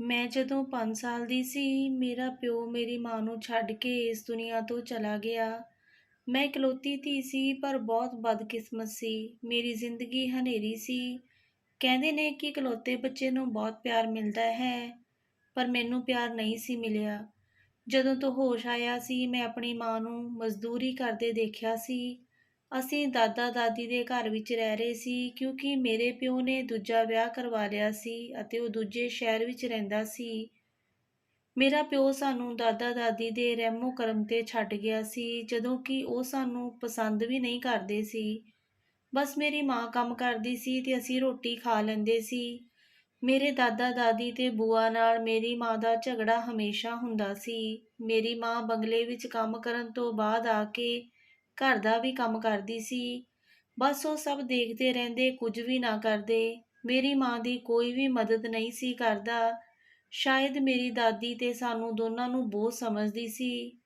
ਮੈਂ ਜਦੋਂ 5 ਸਾਲ ਦੀ ਸੀ, ਮੇਰਾ ਪਿਓ ਮੇਰੀ ਮਾਂ ਨੂੰ ਛੱਡ ਕੇ ਇਸ ਦੁਨੀਆ ਤੋਂ ਚਲਾ ਗਿਆ। ਮੈਂ ਇਕਲੌਤੀ ਧੀ ਸੀ, ਪਰ ਬਹੁਤ ਬਦਕਿਸਮਤ ਸੀ। ਮੇਰੀ ਜ਼ਿੰਦਗੀ ਹਨੇਰੀ ਸੀ। ਕਹਿੰਦੇ ਨੇ ਕਿ ਇਕਲੌਤੇ ਬੱਚੇ ਨੂੰ ਬਹੁਤ ਪਿਆਰ ਮਿਲਦਾ ਹੈ, ਪਰ ਮੈਨੂੰ ਪਿਆਰ ਨਹੀਂ ਸੀ ਮਿਲਿਆ। ਜਦੋਂ ਤੋਂ ਹੋਸ਼ ਆਇਆ ਸੀ, ਮੈਂ ਆਪਣੀ ਮਾਂ ਨੂੰ ਮਜ਼ਦੂਰੀ ਕਰਦੇ ਦੇਖਿਆ ਸੀ। ਅਸੀਂ ਦਾਦਾ-ਦਾਦੀ ਦੇ ਘਰ ਵਿੱਚ ਰਹਿ ਰਹੇ ਸੀ, ਕਿਉਂਕਿ ਮੇਰੇ ਪਿਓ ਨੇ ਦੂਜਾ ਵਿਆਹ ਕਰਵਾ ਲਿਆ ਸੀ ਅਤੇ ਉਹ ਦੂਜੇ ਸ਼ਹਿਰ ਵਿੱਚ ਰਹਿੰਦਾ ਸੀ। ਮੇਰਾ ਪਿਓ ਸਾਨੂੰ ਦਾਦਾ-ਦਾਦੀ ਦੇ ਰਹਿਮੋ-ਕਰਮ 'ਤੇ ਛੱਡ ਗਿਆ ਸੀ, ਜਦੋਂ ਕਿ ਉਹ ਸਾਨੂੰ ਪਸੰਦ ਵੀ ਨਹੀਂ ਕਰਦੇ ਸੀ। ਬਸ ਮੇਰੀ ਮਾਂ ਕੰਮ ਕਰਦੀ ਸੀ ਤੇ ਅਸੀਂ ਰੋਟੀ ਖਾ ਲੈਂਦੇ ਸੀ। ਮੇਰੇ ਦਾਦਾ-ਦਾਦੀ ਤੇ ਬੂਆ ਨਾਲ ਮੇਰੀ ਮਾਂ ਦਾ ਝਗੜਾ ਹਮੇਸ਼ਾ ਹੁੰਦਾ ਸੀ। ਮੇਰੀ ਮਾਂ ਬੰਗਲੇ ਵਿੱਚ ਕੰਮ ਕਰਨ ਤੋਂ ਬਾਅਦ ਆ ਕੇ ਘਰ ਦਾ ਵੀ ਕੰਮ ਕਰਦੀ ਸੀ। ਬਸ ਉਹ ਸਭ ਦੇਖਦੇ ਰਹਿੰਦੇ, ਕੁਝ ਵੀ ਨਾ ਕਰਦੇ। ਮੇਰੀ ਮਾਂ ਦੀ ਕੋਈ ਵੀ ਮਦਦ ਨਹੀਂ ਸੀ ਕਰਦਾ। ਸ਼ਾਇਦ ਮੇਰੀ ਦਾਦੀ ਤੇ ਸਾਨੂੰ ਦੋਨਾਂ ਨੂੰ ਬਹੁਤ ਸਮਝਦੀ ਸੀ।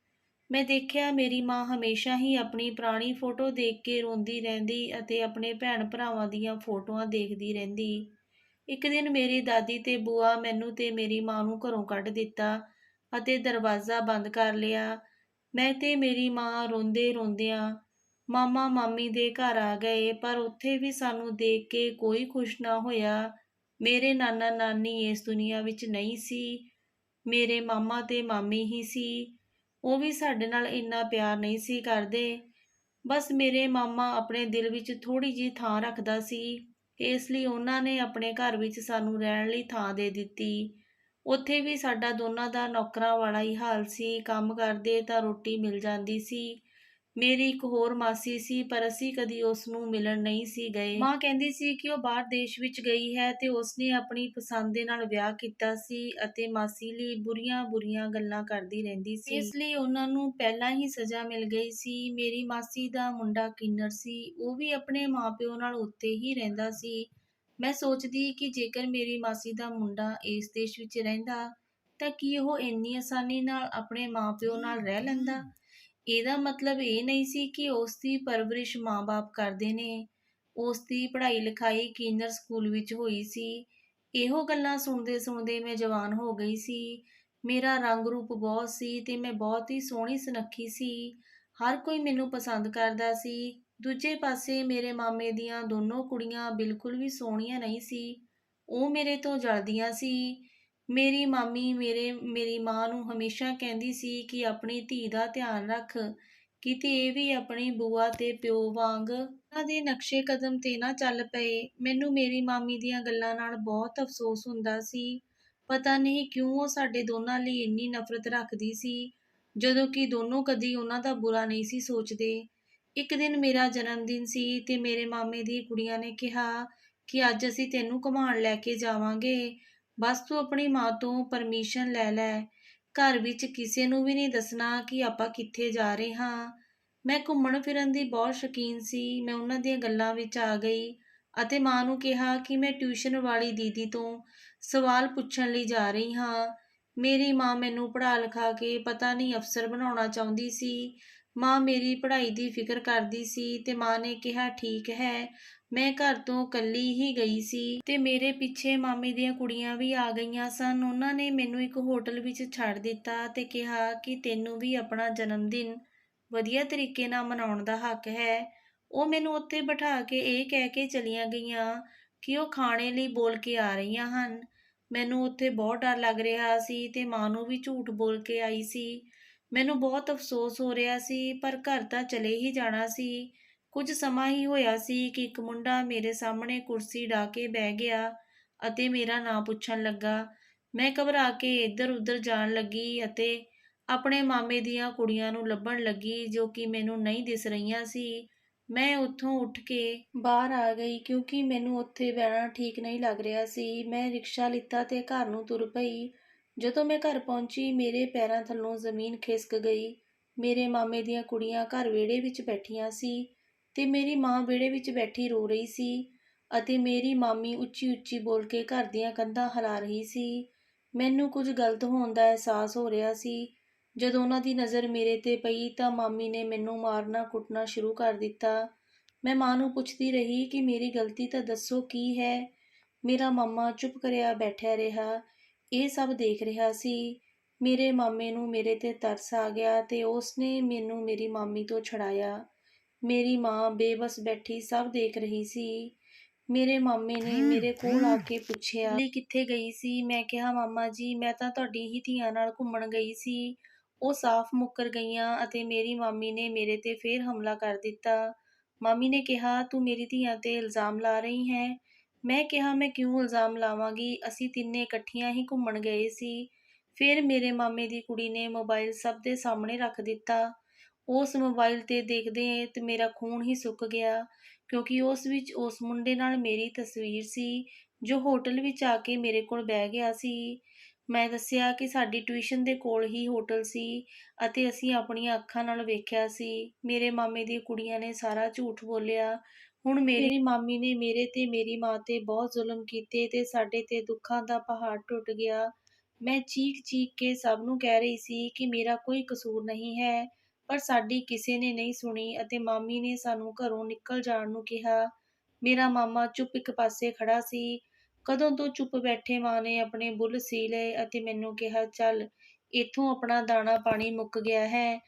ਮੈਂ ਦੇਖਿਆ ਮੇਰੀ ਮਾਂ ਹਮੇਸ਼ਾ ਹੀ ਆਪਣੀ ਪੁਰਾਣੀ ਫੋਟੋ ਦੇਖ ਕੇ ਰੋਂਦੀ ਰਹਿੰਦੀ ਅਤੇ ਆਪਣੇ ਭੈਣ ਭਰਾਵਾਂ ਦੀਆਂ ਫੋਟੋਆਂ ਦੇਖਦੀ ਰਹਿੰਦੀ। ਇੱਕ ਦਿਨ ਮੇਰੀ ਦਾਦੀ ਤੇ ਬੂਆ ਮੈਨੂੰ ਤੇ ਮੇਰੀ ਮਾਂ ਨੂੰ ਘਰੋਂ ਕੱਢ ਦਿੱਤਾ ਅਤੇ ਦਰਵਾਜ਼ਾ ਬੰਦ ਕਰ ਲਿਆ। ਮੈਂ ਤੇ ਮੇਰੀ ਮਾਂ ਰੋਂਦੇ ਰੋਂਦਿਆਂ ਮਾਮਾ ਮਾਮੀ ਦੇ ਘਰ ਆ ਗਏ, ਪਰ ਉੱਥੇ ਵੀ ਸਾਨੂੰ ਦੇਖ ਕੇ ਕੋਈ ਖੁਸ਼ ਨਾ ਹੋਇਆ। ਮੇਰੇ ਨਾਨਾ ਨਾਨੀ ਇਸ ਦੁਨੀਆ ਵਿੱਚ ਨਹੀਂ ਸੀ, ਮੇਰੇ ਮਾਮਾ ਤੇ ਮਾਮੀ ਹੀ ਸੀ। ਉਹ ਵੀ ਸਾਡੇ ਨਾਲ ਇੰਨਾ ਪਿਆਰ ਨਹੀਂ ਸੀ ਕਰਦੇ। ਬਸ ਮੇਰੇ ਮਾਮਾ ਆਪਣੇ ਦਿਲ ਵਿੱਚ ਥੋੜ੍ਹੀ ਜਿਹੀ ਥਾਂ ਰੱਖਦਾ ਸੀ, ਇਸ ਲਈ ਉਹਨਾਂ ਨੇ ਆਪਣੇ ਘਰ ਵਿੱਚ ਸਾਨੂੰ ਰਹਿਣ ਲਈ ਥਾਂ ਦੇ ਦਿੱਤੀ। ਉੱਥੇ ਵੀ ਸਾਡਾ ਦੋਨਾਂ ਦਾ ਨੌਕਰਾਂ ਵਾਲਾ ਹੀ ਹਾਲ ਸੀ, ਕੰਮ ਕਰਦੇ ਤਾਂ ਰੋਟੀ ਮਿਲ ਜਾਂਦੀ ਸੀ। ਮੇਰੀ ਇੱਕ ਹੋਰ ਮਾਸੀ ਸੀ, ਪਰ ਅਸੀਂ ਕਦੀ ਉਸ ਨੂੰ ਮਿਲਣ ਨਹੀਂ ਸੀ ਗਏ। ਮਾਂ ਕਹਿੰਦੀ ਸੀ ਕਿ ਉਹ ਬਾਹਰ ਦੇਸ਼ ਵਿੱਚ ਗਈ ਹੈ ਤੇ ਉਸਨੇ ਆਪਣੀ ਪਸੰਦ ਦੇ ਨਾਲ ਵਿਆਹ ਕੀਤਾ ਸੀ ਅਤੇ ਮਾਸੀ ਲਈ ਬੁਰੀਆਂ-ਬੁਰੀਆਂ ਗੱਲਾਂ ਕਰਦੀ ਰਹਿੰਦੀ ਸੀ। ਇਸ ਲਈ ਉਹਨਾਂ ਨੂੰ ਪਹਿਲਾਂ ਹੀ ਸਜ਼ਾ ਮਿਲ ਗਈ ਸੀ। ਮੇਰੀ ਮਾਸੀ ਦਾ ਮੁੰਡਾ ਕਿੰਨਰ ਸੀ, ਉਹ ਵੀ ਆਪਣੇ ਮਾਂ-ਪਿਓ ਨਾਲ ਉੱਥੇ ਹੀ ਰਹਿੰਦਾ ਸੀ। ਮੈਂ ਸੋਚਦੀ ਕਿ ਜੇਕਰ ਮੇਰੀ ਮਾਸੀ ਦਾ ਮੁੰਡਾ ਇਸ ਦੇਸ਼ ਵਿੱਚ ਰਹਿੰਦਾ, ਤਾਂ ਕੀ ਉਹ ਇੰਨੀ ਆਸਾਨੀ ਨਾਲ ਆਪਣੇ ਮਾਂ-ਪਿਓ ਨਾਲ ਰਹਿ ਲੈਂਦਾ? ਇਹਦਾ ਮਤਲਬ ਇਹ ਨਹੀਂ ਸੀ ਕਿ ਉਸ ਦੀ ਪਰਵਰਿਸ਼ ਮਾਂ-ਬਾਪ ਕਰਦੇ ਨੇ। ਉਸ ਦੀ ਪੜ੍ਹਾਈ-ਲਿਖਾਈ ਕਿੰਨਰ ਸਕੂਲ ਵਿੱਚ ਹੋਈ ਸੀ। ਇਹੋ ਗੱਲਾਂ ਸੁਣਦੇ-ਸੁਣਦੇ ਮੈਂ ਜਵਾਨ ਹੋ ਗਈ ਸੀ। ਮੇਰਾ ਰੰਗ-ਰੂਪ ਬਹੁਤ ਸੀ ਤੇ ਮੈਂ ਬਹੁਤ ਹੀ ਸੋਹਣੀ ਸੁਨੱਖੀ ਸੀ। ਹਰ ਕੋਈ ਮੈਨੂੰ ਪਸੰਦ ਕਰਦਾ ਸੀ। ਦੂਜੇ ਪਾਸੇ ਮੇਰੇ ਮਾਮੇ ਦੀਆਂ ਦੋਨੋਂ ਕੁੜੀਆਂ ਬਿਲਕੁਲ ਵੀ ਸੋਹਣੀਆਂ ਨਹੀਂ ਸੀ। ਉਹ ਮੇਰੇ ਤੋਂ ਜਲਦੀਆਂ ਸੀ। ਮੇਰੀ ਮਾਮੀ ਮੇਰੀ ਮਾਂ ਨੂੰ ਹਮੇਸ਼ਾ ਕਹਿੰਦੀ ਸੀ ਕਿ ਆਪਣੀ ਧੀ ਦਾ ਧਿਆਨ ਰੱਖ, ਕਿਤੇ ਇਹ ਵੀ ਆਪਣੀ ਬੂਆ ਤੇ ਪਿਓ ਵਾਂਗ ਉਹਨਾਂ ਦੇ ਨਕਸ਼ੇ ਕਦਮ ਤੇ ਨਾ ਚੱਲ ਪਏ। ਮੈਨੂੰ ਮੇਰੀ ਮਾਮੀ ਦੀਆਂ ਗੱਲਾਂ ਨਾਲ ਬਹੁਤ ਅਫਸੋਸ ਹੁੰਦਾ ਸੀ। ਪਤਾ ਨਹੀਂ ਕਿਉਂ ਉਹ ਸਾਡੇ ਦੋਨਾਂ ਲਈ ਇੰਨੀ ਨਫ਼ਰਤ ਰੱਖਦੀ ਸੀ, ਜਦੋਂ ਕਿ ਦੋਨੋਂ ਕਦੀ ਉਹਨਾਂ ਦਾ ਬੁਰਾ ਨਹੀਂ ਸੀ ਸੋਚਦੇ। ਇੱਕ ਦਿਨ ਮੇਰਾ ਜਨਮ ਦਿਨ ਸੀ ਤੇ ਮੇਰੇ ਮਾਮੇ ਦੀ ਕੁੜੀਆਂ ਨੇ ਕਿਹਾ ਕਿ ਅੱਜ ਅਸੀਂ ਤੈਨੂੰ ਘੁਮਾਉਣ ਲੈ ਕੇ ਜਾਵਾਂਗੇ, ਬਸ ਤੂੰ ਆਪਣੀ ਮਾਂ ਤੋਂ ਪਰਮਿਸ਼ਨ ਲੈ ਲੈ। ਘਰ ਵਿੱਚ ਕਿਸੇ ਨੂੰ ਵੀ ਨਹੀਂ ਦੱਸਣਾ ਕਿ ਆਪਾਂ ਕਿੱਥੇ ਜਾ ਰਹੇ ਹਾਂ। ਮੈਂ ਘੁੰਮਣ ਫਿਰਨ ਦੀ ਬਹੁਤ ਸ਼ੌਕੀਨ ਸੀ। ਮੈਂ ਉਹਨਾਂ ਦੀਆਂ ਗੱਲਾਂ ਵਿੱਚ ਆ ਗਈ ਅਤੇ ਮਾਂ ਨੂੰ ਕਿਹਾ ਕਿ ਮੈਂ ਟਿਊਸ਼ਨ ਵਾਲੀ ਦੀਦੀ ਤੋਂ ਸਵਾਲ ਪੁੱਛਣ ਲਈ ਜਾ ਰਹੀ ਹਾਂ। ਮੇਰੀ ਮਾਂ ਮੈਨੂੰ ਪੜ੍ਹਾ ਲਿਖਾ ਕੇ ਪਤਾ ਨਹੀਂ ਅਫਸਰ ਬਣਾਉਣਾ ਚਾਹੁੰਦੀ ਸੀ। ਮਾਂ ਮੇਰੀ ਪੜ੍ਹਾਈ ਦੀ ਫਿਕਰ ਕਰਦੀ ਸੀ ਤੇ ਮਾਂ ਨੇ ਕਿਹਾ ਠੀਕ ਹੈ। ਮੈਂ ਘਰ ਤੋਂ ਇਕੱਲੀ ਹੀ ਗਈ ਸੀ ਤੇ ਮੇਰੇ ਪਿੱਛੇ ਮਾਮੀ ਦੀਆਂ ਕੁੜੀਆਂ ਵੀ ਆ ਗਈਆਂ ਸਨ। ਉਹਨਾਂ ਨੇ ਮੈਨੂੰ ਇੱਕ ਹੋਟਲ ਵਿੱਚ ਛੱਡ ਦਿੱਤਾ ਤੇ ਕਿਹਾ ਕਿ ਤੈਨੂੰ ਵੀ ਆਪਣਾ ਜਨਮ ਦਿਨ ਵਧੀਆ ਤਰੀਕੇ ਨਾਲ ਮਨਾਉਣ ਦਾ ਹੱਕ ਹੈ। ਉਹ ਮੈਨੂੰ ਉੱਥੇ ਬਿਠਾ ਕੇ ਇਹ ਕਹਿ ਕੇ ਚਲੀਆਂ ਗਈਆਂ ਕਿ ਉਹ ਖਾਣੇ ਲਈ ਬੋਲ ਕੇ ਆ ਰਹੀਆਂ ਹਨ। ਮੈਨੂੰ ਉੱਥੇ ਬਹੁਤ ਡਰ ਲੱਗ ਰਿਹਾ ਸੀ ਤੇ ਮਾਂ ਨੂੰ ਵੀ ਝੂਠ ਬੋਲ ਕੇ ਆਈ ਸੀ। ਮੈਨੂੰ ਬਹੁਤ ਅਫਸੋਸ ਹੋ ਰਿਹਾ ਸੀ, ਪਰ ਘਰ ਤਾਂ ਚਲੇ ਹੀ ਜਾਣਾ ਸੀ। ਕੁਝ ਸਮਾਂ ਹੀ ਹੋਇਆ ਸੀ ਕਿ ਇੱਕ ਮੁੰਡਾ ਮੇਰੇ ਸਾਹਮਣੇ ਕੁਰਸੀ ਢਾ ਕੇ ਬਹਿ ਗਿਆ ਅਤੇ ਮੇਰਾ ਨਾਂ ਪੁੱਛਣ ਲੱਗਾ। ਮੈਂ ਘਬਰਾ ਕੇ ਇੱਧਰ-ਉੱਧਰ ਜਾਣ ਲੱਗੀ ਅਤੇ ਆਪਣੇ ਮਾਮੇ ਦੀਆਂ ਕੁੜੀਆਂ ਨੂੰ ਲੱਭਣ ਲੱਗੀ, ਜੋ ਕਿ ਮੈਨੂੰ ਨਹੀਂ ਦਿਸ ਰਹੀਆਂ ਸੀ। ਮੈਂ ਉੱਥੋਂ ਉੱਠ ਕੇ ਬਾਹਰ ਆ ਗਈ, ਕਿਉਂਕਿ ਮੈਨੂੰ ਉੱਥੇ ਬਹਿਣਾ ਠੀਕ ਨਹੀਂ ਲੱਗ ਰਿਹਾ ਸੀ। ਮੈਂ ਰਿਕਸ਼ਾ ਲਿੱਤਾ ਤੇ ਘਰ ਨੂੰ ਤੁਰ ਪਈ। ਜਦੋਂ ਮੈਂ ਘਰ ਪਹੁੰਚੀ, ਮੇਰੇ ਪੈਰਾਂ ਥੱਲੋਂ ਜ਼ਮੀਨ ਖਿਸਕ ਗਈ। ਮੇਰੇ ਮਾਮੇ ਦੀਆਂ ਕੁੜੀਆਂ ਘਰ ਵਿਹੜੇ ਵਿੱਚ ਬੈਠੀਆਂ ਸੀ ਤੇ ਮੇਰੀ ਮਾਂ ਵਿਹੜੇ ਵਿੱਚ ਬੈਠੀ ਰੋ ਰਹੀ ਸੀ ਅਤੇ ਮੇਰੀ ਮਾਮੀ ਉੱਚੀ-ਉੱਚੀ ਬੋਲ ਕੇ ਘਰ ਦੀਆਂ ਕੰਧਾਂ ਹਿਲਾ ਰਹੀ ਸੀ। ਮੈਨੂੰ ਕੁਝ ਗਲਤ ਹੋਣ ਦਾ ਅਹਿਸਾਸ ਹੋ ਰਿਹਾ ਸੀ। ਜਦੋਂ ਉਹਨਾਂ ਦੀ ਨਜ਼ਰ ਮੇਰੇ 'ਤੇ ਪਈ ਤਾਂ ਮਾਮੀ ਨੇ ਮੈਨੂੰ ਮਾਰਨਾ-ਕੁੱਟਣਾ ਸ਼ੁਰੂ ਕਰ ਦਿੱਤਾ। ਮੈਂ ਮਾਂ ਨੂੰ ਪੁੱਛਦੀ ਰਹੀ ਕਿ ਮੇਰੀ ਗਲਤੀ ਤਾਂ ਦੱਸੋ ਕੀ ਹੈ। ਮੇਰਾ ਮਾਮਾ ਚੁੱਪ ਕਰਿਆ ਬੈਠਿਆ ਰਿਹਾ। ਇਹ ਸਭ ਦੇਖ ਰਿਹਾ ਸੀ। ਮੇਰੇ ਮਾਮੇ ਨੂੰ ਮੇਰੇ 'ਤੇ ਤਰਸ ਆ ਗਿਆ ਤੇ ਉਸਨੇ ਮੈਨੂੰ ਮੇਰੀ ਮਾਮੀ ਤੋਂ ਛੁਡਾਇਆ। ਮੇਰੀ ਮਾਂ ਬੇਬਸ ਬੈਠੀ ਸਭ ਦੇਖ ਰਹੀ ਸੀ। ਮੇਰੇ ਮਾਮੇ ਨੇ ਮੇਰੇ ਕੋਲ ਆ ਕੇ ਪੁੱਛਿਆ, "ਲਈ ਕਿੱਥੇ ਗਈ ਸੀ?" ਮੈਂ ਕਿਹਾ, "ਮਾਮਾ ਜੀ, ਮੈਂ ਤਾਂ ਤੁਹਾਡੀ ਹੀ ਧੀਆਂ ਨਾਲ ਘੁੰਮਣ ਗਈ ਸੀ।" ਉਹ ਸਾਫ਼ ਮੁੱਕਰ ਗਈਆਂ ਅਤੇ ਮੇਰੀ ਮਾਮੀ ਨੇ ਮੇਰੇ 'ਤੇ ਫੇਰ ਹਮਲਾ ਕਰ ਦਿੱਤਾ। ਮਾਮੀ ਨੇ ਕਿਹਾ, "ਤੂੰ ਮੇਰੀ ਧੀਆਂ 'ਤੇ ਇਲਜ਼ਾਮ ਲਾ ਰਹੀ ਹੈ?" ਮੈਂ ਕਿਹਾ, "ਮੈਂ ਕਿਉਂ ਇਲਜ਼ਾਮ ਲਾਵਾਂਗੀ? ਅਸੀਂ ਤਿੰਨੇ ਇਕੱਠੀਆਂ ਹੀ ਘੁੰਮਣ ਗਏ ਸੀ।" ਫਿਰ ਮੇਰੇ ਮਾਮੇ ਦੀ ਕੁੜੀ ਨੇ ਮੋਬਾਈਲ ਸਭ ਦੇ ਸਾਹਮਣੇ ਰੱਖ ਦਿੱਤਾ। ਉਸ ਮੋਬਾਈਲ 'ਤੇ ਦੇਖਦੇ ਤੇ ਮੇਰਾ ਖੂਨ ਹੀ ਸੁੱਕ ਗਿਆ, ਕਿਉਂਕਿ ਉਸ ਵਿੱਚ ਉਸ ਮੁੰਡੇ ਨਾਲ ਮੇਰੀ ਤਸਵੀਰ ਸੀ, ਜੋ ਹੋਟਲ ਵਿੱਚ ਆ ਕੇ ਮੇਰੇ ਕੋਲ ਬਹਿ ਗਿਆ ਸੀ। ਮੈਂ ਦੱਸਿਆ ਕਿ ਸਾਡੀ ਟਿਊਸ਼ਨ ਦੇ ਕੋਲ ਹੀ ਹੋਟਲ ਸੀ ਅਤੇ ਅਸੀਂ ਆਪਣੀਆਂ ਅੱਖਾਂ ਨਾਲ ਵੇਖਿਆ ਸੀ। ਮੇਰੇ ਮਾਮੇ ਦੀਆਂ ਕੁੜੀਆਂ ਨੇ ਸਾਰਾ ਝੂਠ ਬੋਲਿਆ। ਹੁਣ ਮੇਰੀ ਮਾਮੀ ਨੇ ਮੇਰੇ ਤੇ ਮੇਰੀ ਮਾਂ 'ਤੇ ਬਹੁਤ ਜ਼ੁਲਮ ਕੀਤੇ ਤੇ ਸਾਡੇ 'ਤੇ ਦੁੱਖਾਂ ਦਾ ਪਹਾੜ ਟੁੱਟ ਗਿਆ। ਮੈਂ ਚੀਖ-ਚੀਖ ਕੇ ਸਭ ਨੂੰ ਕਹਿ ਰਹੀ ਸੀ ਕਿ ਮੇਰਾ ਕੋਈ ਕਸੂਰ ਨਹੀਂ ਹੈ, ਪਰ ਸਾਡੀ ਕਿਸੇ ਨੇ ਨਹੀਂ ਸੁਣੀ ਅਤੇ ਮਾਮੀ ਨੇ ਸਾਨੂੰ ਘਰੋਂ ਨਿਕਲ ਜਾਣ ਨੂੰ ਕਿਹਾ। ਮੇਰਾ ਮਾਮਾ ਚੁੱਪ ਇੱਕ ਪਾਸੇ ਖੜ੍ਹਾ ਸੀ। ਕਦੋਂ ਤੋਂ ਚੁੱਪ ਬੈਠੇ ਮਾਂ ਨੇ ਆਪਣੇ ਬੁੱਲ੍ਹ ਸੀ ਲਏ ਅਤੇ ਮੈਨੂੰ ਕਿਹਾ, "ਚੱਲ, ਇੱਥੋਂ ਆਪਣਾ ਦਾਣਾ-ਪਾਣੀ ਮੁੱਕ ਗਿਆ ਹੈ।"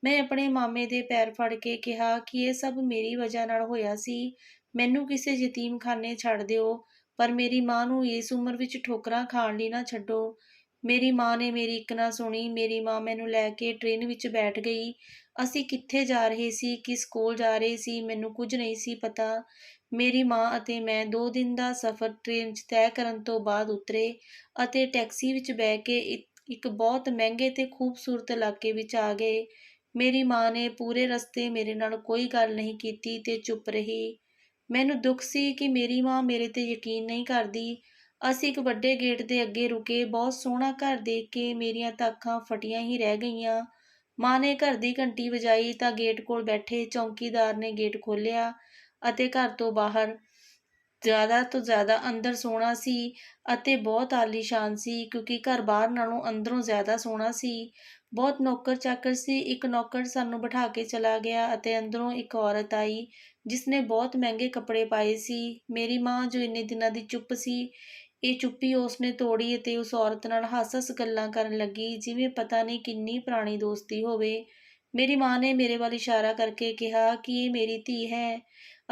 ਮੈਂ ਆਪਣੇ ਮਾਮੇ ਦੇ ਪੈਰ ਫੜ ਕੇ ਕਿਹਾ ਕਿ ਇਹ ਸਭ ਮੇਰੀ ਵਜ੍ਹਾ ਨਾਲ ਹੋਇਆ ਸੀ। ਮੈਨੂੰ ਕਿਸੇ ਯਤੀਮਖਾਨੇ ਛੱਡ ਦਿਓ, ਪਰ ਮੇਰੀ ਮਾਂ ਨੂੰ ਇਸ ਉਮਰ ਵਿੱਚ ਠੋਕਰਾਂ ਖਾਣ ਲਈ ਨਾ ਛੱਡੋ। ਮੇਰੀ ਮਾਂ ਨੇ ਮੇਰੀ ਇੱਕ ਨਾ ਸੁਣੀ। ਮੇਰੀ ਮਾਂ ਮੈਨੂੰ ਲੈ ਕੇ ਟ੍ਰੇਨ ਵਿੱਚ ਬੈਠ ਗਈ। ਅਸੀਂ ਕਿੱਥੇ ਜਾ ਰਹੇ ਸੀ, ਕਿਸ ਕੋਲ ਜਾ ਰਹੇ ਸੀ, ਮੈਨੂੰ ਕੁਝ ਨਹੀਂ ਸੀ ਪਤਾ। ਮੇਰੀ ਮਾਂ ਅਤੇ ਮੈਂ 2 ਦਿਨ ਦਾ ਸਫ਼ਰ ਟ੍ਰੇਨ 'ਚ ਤੈਅ ਕਰਨ ਤੋਂ ਬਾਅਦ ਉਤਰੇ ਅਤੇ ਟੈਕਸੀ ਵਿੱਚ ਬਹਿ ਕੇ ਇੱਕ ਬਹੁਤ ਮਹਿੰਗੇ ਤੇ ਖੂਬਸੂਰਤ ਇਲਾਕੇ ਵਿੱਚ ਆ ਗਏ। ਮੇਰੀ ਮਾਂ ਨੇ ਪੂਰੇ ਰਸਤੇ ਮੇਰੇ ਨਾਲ ਕੋਈ ਗੱਲ ਨਹੀਂ ਕੀਤੀ ਤੇ ਚੁੱਪ ਰਹੀ। ਮੈਨੂੰ ਦੁੱਖ ਸੀ ਕਿ ਮੇਰੀ ਮਾਂ ਮੇਰੇ 'ਤੇ ਯਕੀਨ ਨਹੀਂ ਕਰਦੀ। ਅਸੀਂ ਇੱਕ ਵੱਡੇ ਗੇਟ ਦੇ ਅੱਗੇ ਰੁਕੇ। ਬਹੁਤ ਸੋਹਣਾ ਘਰ ਦੇਖ ਕੇ ਮੇਰੀਆਂ ਤਾਂ ਅੱਖਾਂ ਫਟੀਆਂ ਹੀ ਰਹਿ ਗਈਆਂ। ਮਾਂ ਨੇ ਘਰ ਦੀ ਘੰਟੀ ਵਜਾਈ ਤਾਂ ਗੇਟ ਕੋਲ ਬੈਠੇ ਚੌਕੀਦਾਰ ਨੇ ਗੇਟ ਖੋਲ੍ਹਿਆ ਅਤੇ ਘਰ ਤੋਂ ਬਾਹਰ ਜ਼ਿਆਦਾ ਤੋਂ ਜ਼ਿਆਦਾ ਅੰਦਰ ਸੋਹਣਾ ਸੀ ਅਤੇ ਬਹੁਤ ਆਲੀਸ਼ਾਨ ਸੀ, ਕਿਉਂਕਿ ਘਰ ਬਾਹਰ ਨਾਲੋਂ ਅੰਦਰੋਂ ਜ਼ਿਆਦਾ ਸੋਹਣਾ ਸੀ। ਬਹੁਤ ਨੌਕਰ-ਚਾਕਰ ਸੀ। ਇੱਕ ਨੌਕਰ ਸਾਨੂੰ ਬਿਠਾ ਕੇ ਚਲਾ ਗਿਆ ਅਤੇ ਅੰਦਰੋਂ ਇੱਕ ਔਰਤ ਆਈ, ਜਿਸਨੇ ਬਹੁਤ ਮਹਿੰਗੇ ਕੱਪੜੇ ਪਾਏ ਸੀ। ਮੇਰੀ ਮਾਂ, ਜੋ ਇੰਨੇ ਦਿਨਾਂ ਦੀ ਚੁੱਪ ਸੀ, ਇਹ ਚੁੱਪੀ ਉਸਨੇ ਤੋੜੀ ਅਤੇ ਉਸ ਔਰਤ ਨਾਲ ਹੱਸ-ਹੱਸ ਗੱਲਾਂ ਕਰਨ ਲੱਗੀ, ਜਿਵੇਂ ਪਤਾ ਨਹੀਂ ਕਿੰਨੀ ਪੁਰਾਣੀ ਦੋਸਤੀ ਹੋਵੇ। ਮੇਰੀ ਮਾਂ ਨੇ ਮੇਰੇ ਵੱਲ ਇਸ਼ਾਰਾ ਕਰਕੇ ਕਿਹਾ ਕਿ ਇਹ ਮੇਰੀ ਧੀ ਹੈ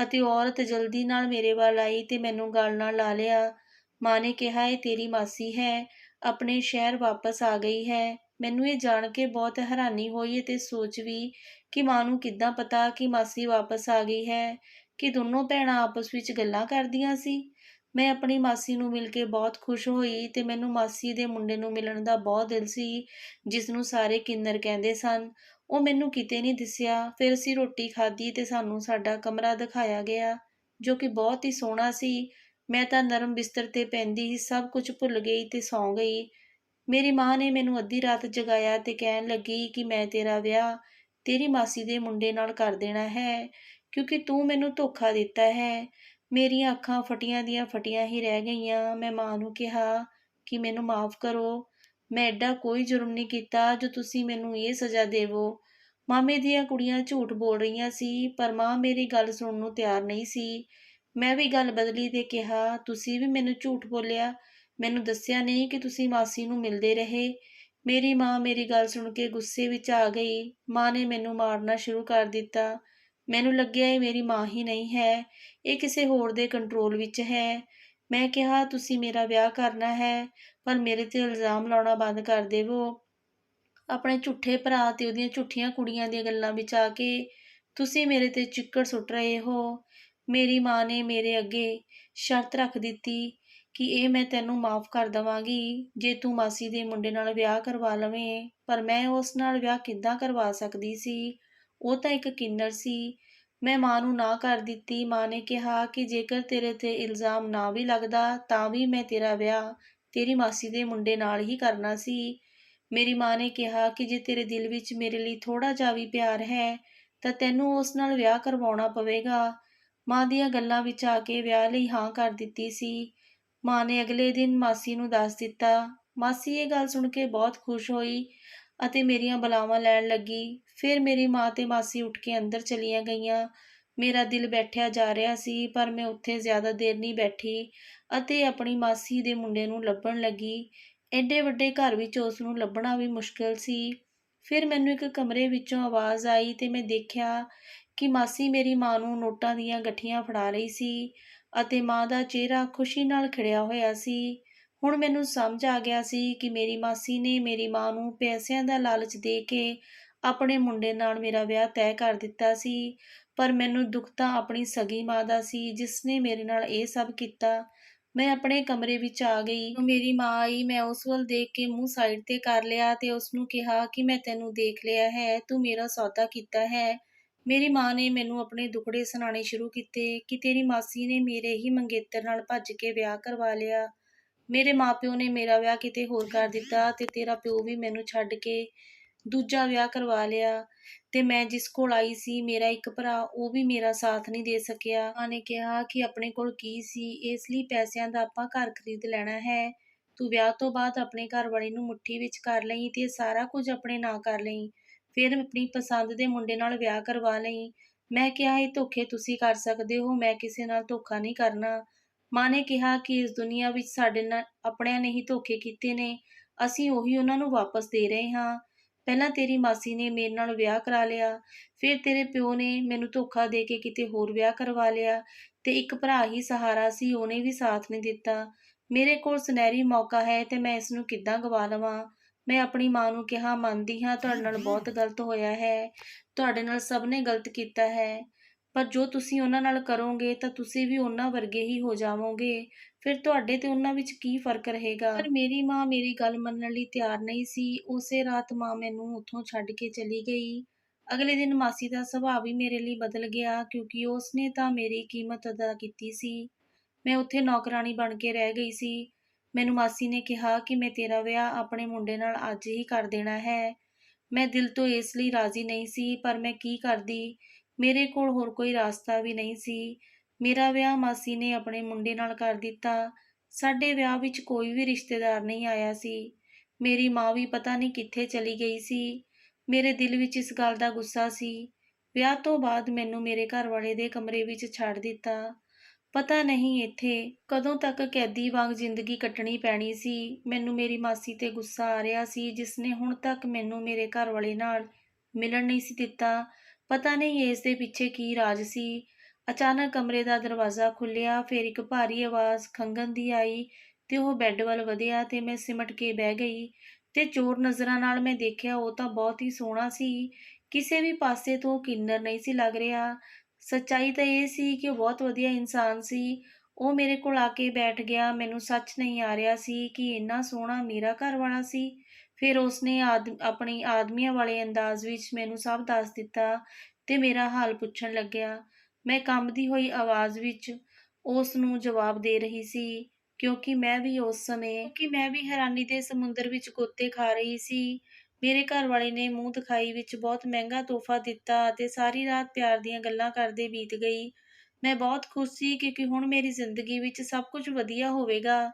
ਅਤੇ ਔਰਤ ਜਲਦੀ ਨਾਲ ਮੇਰੇ ਵੱਲ ਆਈ ਤੇ ਮੈਨੂੰ ਗਲ ਨਾਲ ਲਾ ਲਿਆ। ਮਾਂ ਨੇ ਕਿਹਾ, "ਇਹ ਤੇਰੀ ਮਾਸੀ ਹੈ, ਆਪਣੇ ਸ਼ਹਿਰ ਵਾਪਸ ਆ ਗਈ ਹੈ।" ਮੈਨੂੰ ਇਹ ਜਾਣ ਕੇ ਬਹੁਤ ਹੈਰਾਨੀ ਹੋਈ ਅਤੇ ਸੋਚ ਵੀ ਕਿ ਮਾਂ ਨੂੰ ਕਿੱਦਾਂ ਪਤਾ ਕਿ ਮਾਸੀ ਵਾਪਸ ਆ ਗਈ ਹੈ। ਕਿ ਦੋਨੋਂ ਭੈਣਾਂ ਆਪਸ ਵਿੱਚ ਗੱਲਾਂ ਕਰਦੀਆਂ ਸੀ। ਮੈਂ ਆਪਣੀ ਮਾਸੀ ਨੂੰ ਮਿਲ ਕੇ ਬਹੁਤ ਖੁਸ਼ ਹੋਈ ਤੇ ਮੈਨੂੰ ਮਾਸੀ ਦੇ ਮੁੰਡੇ ਨੂੰ ਮਿਲਣ ਦਾ ਬਹੁਤ ਦਿਲ ਸੀ, ਜਿਸ ਨੂੰ ਸਾਰੇ ਕਿੰਨਰ ਕਹਿੰਦੇ ਸਨ। ਉਹ ਮੈਨੂੰ ਕਿਤੇ ਨਹੀਂ ਦਿਸਿਆ। ਫਿਰ ਅਸੀਂ ਰੋਟੀ ਖਾਧੀ ਤੇ ਸਾਨੂੰ ਸਾਡਾ ਕਮਰਾ ਦਿਖਾਇਆ ਗਿਆ, ਜੋ ਕਿ ਬਹੁਤ ਹੀ ਸੋਹਣਾ ਸੀ। ਮੈਂ ਤਾਂ ਨਰਮ ਬਿਸਤਰ 'ਤੇ ਪੈਂਦੀ ਹੀ ਸਭ ਕੁਝ ਭੁੱਲ ਗਈ ਤੇ ਸੌਂ ਗਈ। ਮੇਰੀ ਮਾਂ ਨੇ ਮੈਨੂੰ ਅੱਧੀ ਰਾਤ ਜਗਾਇਆ ਤੇ ਕਹਿਣ ਲੱਗੀ ਕਿ ਮੈਂ ਤੇਰਾ ਵਿਆਹ ਤੇਰੀ ਮਾਸੀ ਦੇ ਮੁੰਡੇ ਨਾਲ ਕਰ ਦੇਣਾ ਹੈ, ਕਿਉਂਕਿ ਤੂੰ ਮੈਨੂੰ ਧੋਖਾ ਦਿੱਤਾ ਹੈ। ਮੇਰੀਆਂ ਅੱਖਾਂ ਫਟੀਆਂ ਦੀਆਂ ਫਟੀਆਂ ਹੀ ਰਹਿ ਗਈਆਂ। ਮੈਂ ਮਾਂ ਨੂੰ ਕਿਹਾ ਕਿ ਮੈਨੂੰ ਮਾਫ਼ ਕਰੋ, ਮੈਂ ਐਡਾ ਕੋਈ ਜੁਰਮ ਨਹੀਂ ਕੀਤਾ ਜੋ ਤੁਸੀਂ ਮੈਨੂੰ ਇਹ ਸਜ਼ਾ ਦੇਵੋ। ਮਾਮੇ ਦੀਆਂ ਕੁੜੀਆਂ ਝੂਠ ਬੋਲ ਰਹੀਆਂ ਸੀ, ਪਰ ਮਾਂ ਮੇਰੀ ਗੱਲ ਸੁਣਨ ਨੂੰ ਤਿਆਰ ਨਹੀਂ ਸੀ। ਮੈਂ ਵੀ ਗੱਲ ਬਦਲੀ ਤੇ ਕਿਹਾ, "ਤੁਸੀਂ ਵੀ ਮੈਨੂੰ ਝੂਠ ਬੋਲਿਆ, ਮੈਨੂੰ ਦੱਸਿਆ ਨਹੀਂ ਕਿ ਤੁਸੀਂ ਮਾਸੀ ਨੂੰ ਮਿਲਦੇ ਰਹੇ।" ਮੇਰੀ ਮਾਂ ਮੇਰੀ ਗੱਲ ਸੁਣ ਕੇ ਗੁੱਸੇ ਵਿੱਚ ਆ ਗਈ। ਮਾਂ ਨੇ ਮੈਨੂੰ ਮਾਰਨਾ ਸ਼ੁਰੂ ਕਰ ਦਿੱਤਾ। ਮੈਨੂੰ ਲੱਗਿਆ ਇਹ ਮੇਰੀ ਮਾਂ ਹੀ ਨਹੀਂ ਹੈ, ਇਹ ਕਿਸੇ ਹੋਰ ਦੇ ਕੰਟਰੋਲ ਵਿੱਚ ਹੈ। ਮੈਂ ਕਿਹਾ, "ਤੁਸੀਂ ਮੇਰਾ ਵਿਆਹ ਕਰਨਾ ਹੈ, ਪਰ ਮੇਰੇ 'ਤੇ ਇਲਜ਼ਾਮ ਲਾਉਣਾ ਬੰਦ ਕਰ ਦੇਵੋ। ਆਪਣੇ ਝੂਠੇ ਭਰਾ ਤੇ ਉਹਦੀਆਂ ਝੂਠੀਆਂ ਕੁੜੀਆਂ ਦੀਆਂ ਗੱਲਾਂ ਵਿੱਚ ਆ ਕੇ ਤੁਸੀਂ ਮੇਰੇ 'ਤੇ ਚਿੱਕੜ ਸੁੱਟ ਰਹੇ ਹੋ।" ਮੇਰੀ ਮਾਂ ਨੇ ਮੇਰੇ ਅੱਗੇ ਸ਼ਰਤ ਰੱਖ ਦਿੱਤੀ ਕਿ ਇਹ ਮੈਂ ਤੈਨੂੰ ਮਾਫ਼ ਕਰ ਦੇਵਾਂਗੀ ਜੇ ਤੂੰ ਮਾਸੀ ਦੇ ਮੁੰਡੇ ਨਾਲ ਵਿਆਹ ਕਰਵਾ ਲਵੇਂ। ਪਰ ਮੈਂ ਉਸ ਨਾਲ ਵਿਆਹ ਕਿੱਦਾਂ ਕਰਵਾ ਸਕਦੀ ਸੀ? ਉਹ ਤਾਂ ਇੱਕ ਕਿੰਨਰ ਸੀ। ਮੈਂ ਮਾਂ ਨੂੰ ਨਾ ਕਰ ਦਿੱਤੀ। ਮਾਂ ਨੇ ਕਿਹਾ ਕਿ ਜੇਕਰ ਤੇਰੇ 'ਤੇ ਇਲਜ਼ਾਮ ਨਾ ਵੀ ਲੱਗਦਾ ਤਾਂ ਵੀ ਮੈਂ ਤੇਰਾ ਵਿਆਹ ਤੇਰੀ ਮਾਸੀ ਦੇ ਮੁੰਡੇ ਨਾਲ ਹੀ ਕਰਨਾ ਸੀ। ਮੇਰੀ ਮਾਂ ਨੇ ਕਿਹਾ ਕਿ ਜੇ ਤੇਰੇ ਦਿਲ ਵਿੱਚ ਮੇਰੇ ਲਈ ਥੋੜ੍ਹਾ ਜਿਹਾ ਵੀ ਪਿਆਰ ਹੈ ਤਾਂ ਤੈਨੂੰ ਉਸ ਨਾਲ ਵਿਆਹ ਕਰਵਾਉਣਾ ਪਵੇਗਾ। ਮਾਂ ਦੀਆਂ ਗੱਲਾਂ ਵਿੱਚ ਆ ਕੇ ਵਿਆਹ ਲਈ ਹਾਂ ਕਰ ਦਿੱਤੀ ਸੀ। ਮਾਂ ਨੇ ਅਗਲੇ ਦਿਨ ਮਾਸੀ ਨੂੰ ਦੱਸ ਦਿੱਤਾ। ਮਾਸੀ ਇਹ ਗੱਲ ਸੁਣ ਕੇ ਬਹੁਤ ਖੁਸ਼ ਹੋਈ ਅਤੇ ਮੇਰੀਆਂ ਬਲਾਵਾਂ ਲੈਣ ਲੱਗੀ। ਫਿਰ ਮੇਰੀ ਮਾਂ ਤੇ ਮਾਸੀ ਉੱਠ ਕੇ ਅੰਦਰ ਚਲੀਆਂ ਗਈਆਂ। ਮੇਰਾ ਦਿਲ ਬੈਠਿਆ ਜਾ ਰਿਹਾ ਸੀ, ਪਰ ਮੈਂ ਉੱਥੇ ਜ਼ਿਆਦਾ ਦੇਰ ਨਹੀਂ ਬੈਠੀ ਅਤੇ ਆਪਣੀ ਮਾਸੀ ਦੇ ਮੁੰਡੇ ਨੂੰ ਲੱਭਣ ਲੱਗੀ। ਐਡੇ ਵੱਡੇ ਘਰ ਵਿੱਚ ਉਸ ਨੂੰ ਲੱਭਣਾ ਵੀ ਮੁਸ਼ਕਿਲ ਸੀ। ਫਿਰ ਮੈਨੂੰ ਇੱਕ ਕਮਰੇ ਵਿੱਚੋਂ ਆਵਾਜ਼ ਆਈ ਤੇ ਮੈਂ ਦੇਖਿਆ ਕਿ ਮਾਸੀ ਮੇਰੀ ਮਾਂ ਨੂੰ ਨੋਟਾਂ ਦੀਆਂ ਗੱਠੀਆਂ ਫੜਾ ਰਹੀ ਸੀ ਅਤੇ ਮਾਂ ਦਾ ਚਿਹਰਾ ਖੁਸ਼ੀ ਨਾਲ ਖਿੜਿਆ ਹੋਇਆ ਸੀ। ਹੁਣ ਮੈਨੂੰ ਸਮਝ ਆ ਗਿਆ ਸੀ ਕਿ ਮੇਰੀ ਮਾਸੀ ਨੇ ਮੇਰੀ ਮਾਂ ਨੂੰ ਪੈਸਿਆਂ ਦਾ ਲਾਲਚ ਦੇ ਕੇ ਆਪਣੇ ਮੁੰਡੇ ਨਾਲ ਮੇਰਾ ਵਿਆਹ ਤੈਅ ਕਰ ਦਿੱਤਾ ਸੀ। ਪਰ ਮੈਨੂੰ ਦੁੱਖ ਤਾਂ ਆਪਣੀ ਸਗੀ ਮਾਂ ਦਾ ਸੀ, ਜਿਸ ਨੇ ਮੇਰੇ ਨਾਲ ਇਹ ਸਭ ਕੀਤਾ। ਮੈਂ ਆਪਣੇ ਕਮਰੇ ਵਿੱਚ ਆ ਗਈ। ਮੇਰੀ ਮਾਂ ਆਈ, ਮੈਂ ਉਸ ਵੱਲ ਦੇਖ ਕੇ ਮੂੰਹ ਸਾਈਡ ਤੇ ਕਰ ਲਿਆ ਤੇ ਉਸਨੂੰ ਕਿਹਾ ਕਿ ਮੈਂ ਤੈਨੂੰ ਦੇਖ ਲਿਆ ਹੈ, ਤੂੰ ਮੇਰਾ ਸੌਦਾ ਕੀਤਾ ਹੈ। ਮੇਰੀ ਮਾਂ ਨੇ ਮੈਨੂੰ ਆਪਣੇ ਦੁੱਖੜੇ ਸੁਣਾਉਣੇ ਸ਼ੁਰੂ ਕੀਤੇ ਕਿ ਤੇਰੀ ਮਾਸੀ ਨੇ ਮੇਰੇ ਹੀ ਮੰਗੇਤਰ ਨਾਲ ਭੱਜ ਕੇ ਵਿਆਹ ਕਰਵਾ ਲਿਆ। ਮੇਰੇ ਮਾਪਿਓ ਨੇ ਮੇਰਾ ਵਿਆਹ ਕਿਤੇ ਹੋਰ ਕਰ ਦਿੱਤਾ ਤੇ ਤੇਰਾ ਪਿਓ ਵੀ ਮੈਨੂੰ ਛੱਡ ਕੇ ਦੂਜਾ ਵਿਆਹ ਕਰਵਾ ਲਿਆ ਤੇ ਮੈਂ ਜਿਸ ਕੋਲ ਆਈ ਸੀ, ਮੇਰਾ ਇੱਕ ਭਰਾ, ਉਹ ਵੀ ਮੇਰਾ ਸਾਥ ਨਹੀਂ ਦੇ ਸਕਿਆ। ਮਾਂ ਨੇ ਕਿਹਾ ਕਿ ਆਪਣੇ ਕੋਲ ਕੀ ਸੀ, ਇਸ ਲਈ ਪੈਸਿਆਂ ਦਾ ਆਪਾਂ ਘਰ ਖਰੀਦ ਲੈਣਾ ਹੈ। ਤੂੰ ਵਿਆਹ ਤੋਂ ਬਾਅਦ ਆਪਣੇ ਘਰ ਵਾਲੇ ਨੂੰ ਮੁੱਠੀ ਵਿੱਚ ਕਰ ਲਈ ਤੇ ਸਾਰਾ ਕੁਝ ਆਪਣੇ ਨਾਂ ਕਰ ਲਈ। ਫਿਰ ਆਪਣੀ ਪਸੰਦ ਦੇ ਮੁੰਡੇ ਨਾਲ ਵਿਆਹ ਕਰਵਾ ਲਈ। ਮੈਂ ਕਿਹਾ, ਇਹ ਧੋਖੇ ਤੁਸੀਂ ਕਰ ਸਕਦੇ ਹੋ, ਮੈਂ ਕਿਸੇ ਨਾਲ ਧੋਖਾ ਨਹੀਂ ਕਰਨਾ। ਮਾਂ ਨੇ ਕਿਹਾ ਕਿ ਇਸ ਦੁਨੀਆ ਵਿੱਚ ਸਾਡੇ ਨਾਲ ਆਪਣਿਆਂ ਨੇ ਹੀ ਧੋਖੇ ਕੀਤੇ ਨੇ, ਅਸੀਂ ਉਹੀ ਉਹਨਾਂ ਨੂੰ ਵਾਪਸ ਦੇ ਰਹੇ ਹਾਂ। ਪਹਿਲਾਂ ਤੇਰੀ ਮਾਸੀ ਨੇ ਮੇਰੇ ਨਾਲ ਵਿਆਹ ਕਰਾ ਲਿਆ, ਫਿਰ ਤੇਰੇ ਪਿਓ ਨੇ ਮੈਨੂੰ ਧੋਖਾ ਦੇ ਕੇ ਕਿਤੇ ਹੋਰ ਵਿਆਹ ਕਰਵਾ ਲਿਆ ਤੇ ਇੱਕ ਭਰਾ ਹੀ ਸਹਾਰਾ ਸੀ, ਉਹਨੇ ਵੀ ਸਾਥ ਨਹੀਂ ਦਿੱਤਾ। ਮੇਰੇ ਕੋਲ ਸੁਨਹਿਰੀ ਮੌਕਾ ਹੈ ਤੇ ਮੈਂ ਇਸ ਨੂੰ ਕਿੱਦਾਂ ਗਵਾ ਲਵਾਂ। ਮੈਂ ਆਪਣੀ ਮਾਂ ਨੂੰ ਕਿਹਾ, ਮੰਨਦੀ ਹਾਂ ਤੁਹਾਡੇ ਨਾਲ ਬਹੁਤ ਗਲਤ ਹੋਇਆ ਹੈ, ਤੁਹਾਡੇ ਨਾਲ ਸਭ ਨੇ ਗਲਤ ਕੀਤਾ ਹੈ, ਪਰ ਜੋ ਤੁਸੀਂ ਉਹਨਾਂ ਨਾਲ ਕਰੋਗੇ ਤਾਂ ਤੁਸੀਂ ਵੀ ਉਹਨਾਂ ਵਰਗੇ ਹੀ ਹੋ ਜਾਵੋਗੇ। ਫਿਰ ਤੁਹਾਡੇ ਤੇ ਉਹਨਾਂ ਵਿੱਚ ਕੀ ਫਰਕ ਰਹੇਗਾ। ਪਰ ਮੇਰੀ ਮਾਂ ਮੇਰੀ ਗੱਲ ਮੰਨਣ ਲਈ ਤਿਆਰ ਨਹੀਂ ਸੀ। ਉਸੇ ਰਾਤ ਮਾਂ ਮੈਨੂੰ ਉੱਥੋਂ ਛੱਡ ਕੇ ਚਲੀ ਗਈ। ਅਗਲੇ ਦਿਨ ਮਾਸੀ ਦਾ ਸੁਭਾਅ ਵੀ ਮੇਰੇ ਲਈ ਬਦਲ ਗਿਆ, ਕਿਉਂਕਿ ਉਸਨੇ ਤਾਂ ਮੇਰੀ ਕੀਮਤ ਅਦਾ ਕੀਤੀ ਸੀ। ਮੈਂ ਉੱਥੇ ਨੌਕਰਾਣੀ ਬਣ ਕੇ ਰਹਿ ਗਈ ਸੀ। ਮੈਨੂੰ ਮਾਸੀ ਨੇ ਕਿਹਾ ਕਿ ਮੈਂ ਤੇਰਾ ਵਿਆਹ ਆਪਣੇ ਮੁੰਡੇ ਨਾਲ ਅੱਜ ਹੀ ਕਰ ਦੇਣਾ ਹੈ। ਮੈਂ ਦਿਲ ਤੋਂ ਇਸ ਲਈ ਰਾਜ਼ੀ ਨਹੀਂ ਸੀ, ਪਰ ਮੈਂ ਕੀ ਕਰਦੀ, ਮੇਰੇ ਕੋਲ ਹੋਰ ਕੋਈ ਰਾਸਤਾ ਵੀ ਨਹੀਂ ਸੀ। ਮੇਰਾ ਵਿਆਹ ਮਾਸੀ ਨੇ ਆਪਣੇ ਮੁੰਡੇ ਨਾਲ ਕਰ ਦਿੱਤਾ। ਸਾਡੇ ਵਿਆਹ ਵਿੱਚ ਕੋਈ ਵੀ ਰਿਸ਼ਤੇਦਾਰ ਨਹੀਂ ਆਇਆ ਸੀ। ਮੇਰੀ ਮਾਂ ਵੀ ਪਤਾ ਨਹੀਂ ਕਿੱਥੇ ਚਲੀ ਗਈ ਸੀ। ਮੇਰੇ ਦਿਲ ਵਿੱਚ ਇਸ ਗੱਲ ਦਾ ਗੁੱਸਾ ਸੀ। ਵਿਆਹ ਤੋਂ ਬਾਅਦ ਮੈਨੂੰ ਮੇਰੇ ਘਰ ਵਾਲੇ ਦੇ ਕਮਰੇ ਵਿੱਚ ਛੱਡ ਦਿੱਤਾ। ਪਤਾ ਨਹੀਂ ਇੱਥੇ ਕਦੋਂ ਤੱਕ ਕੈਦੀ ਵਾਂਗ ਜ਼ਿੰਦਗੀ ਕੱਟਣੀ ਪੈਣੀ ਸੀ। ਮੈਨੂੰ ਮੇਰੀ ਮਾਸੀ ਤੇ ਗੁੱਸਾ ਆ ਰਿਹਾ ਸੀ, ਜਿਸ ਨੇ ਹੁਣ ਤੱਕ ਮੈਨੂੰ ਮੇਰੇ ਘਰ ਵਾਲੇ ਨਾਲ ਮਿਲਣ ਨਹੀਂ ਸੀ ਦਿੱਤਾ। ਪਤਾ ਨਹੀਂ ਇਸ ਦੇ ਪਿੱਛੇ ਕੀ ਰਾਜ ਸੀ। ਅਚਾਨਕ ਕਮਰੇ ਦਾ ਦਰਵਾਜ਼ਾ ਖੁੱਲਿਆ, ਫਿਰ ਇੱਕ ਭਾਰੀ ਆਵਾਜ਼ ਖੰਘਣ ਦੀ ਆਈ ਤੇ ਉਹ ਬੈੱਡ ਵੱਲ ਵਧਿਆ ਤੇ ਮੈਂ ਸਿਮਟ ਕੇ ਬਹਿ ਗਈ ਤੇ ਚੋਰ ਨਜ਼ਰਾਂ ਨਾਲ ਮੈਂ ਦੇਖਿਆ, ਉਹ ਤਾਂ ਬਹੁਤ ਹੀ ਸੋਹਣਾ ਸੀ। ਕਿਸੇ ਵੀ ਪਾਸੇ ਤੋਂ ਕਿੰਨਰ ਨਹੀਂ ਸੀ ਲੱਗ ਰਿਹਾ। ਸੱਚਾਈ ਤਾਂ ਇਹ ਸੀ ਕਿ ਉਹ ਬਹੁਤ ਵਧੀਆ ਇਨਸਾਨ ਸੀ। ਉਹ ਮੇਰੇ ਕੋਲ ਆ ਕੇ ਬੈਠ ਗਿਆ। ਮੈਨੂੰ ਸੱਚ ਨਹੀਂ ਆ ਰਿਹਾ ਸੀ ਕਿ ਇੰਨਾ ਸੋਹਣਾ ਮੇਰਾ ਘਰ ਵਾਲਾ ਸੀ। ਫਿਰ ਉਸਨੇ ਆਪਣੀ ਆਦਮੀਆਂ ਵਾਲੇ ਅੰਦਾਜ਼ ਵਿੱਚ ਮੈਨੂੰ ਸਭ ਦੱਸ ਦਿੱਤਾ ਤੇ ਮੇਰਾ ਹਾਲ ਪੁੱਛਣ ਲੱਗਿਆ। ਮੈਂ ਕੰਬਦੀ ਹੋਈ ਆਵਾਜ਼ ਵਿੱਚ ਉਸ ਨੂੰ ਜਵਾਬ ਦੇ ਰਹੀ ਸੀ, ਕਿਉਂਕਿ ਮੈਂ ਵੀ ਹੈਰਾਨੀ ਦੇ ਸਮੁੰਦਰ ਵਿੱਚ ਗੋਤੇ ਖਾ ਰਹੀ ਸੀ। ਮੇਰੇ ਘਰ ਵਾਲੇ ਨੇ ਮੂੰਹ ਦਿਖਾਈ ਵਿੱਚ ਬਹੁਤ ਮਹਿੰਗਾ ਤੋਹਫ਼ਾ ਦਿੱਤਾ ਅਤੇ ਸਾਰੀ ਰਾਤ ਪਿਆਰ ਦੀਆਂ ਗੱਲਾਂ ਕਰਦੇ ਬੀਤ ਗਈ। ਮੈਂ ਬਹੁਤ ਖੁਸ਼ ਸੀ, ਕਿਉਂਕਿ ਹੁਣ ਮੇਰੀ ਜ਼ਿੰਦਗੀ ਵਿੱਚ ਸਭ ਕੁਝ ਵਧੀਆ ਹੋਵੇਗਾ।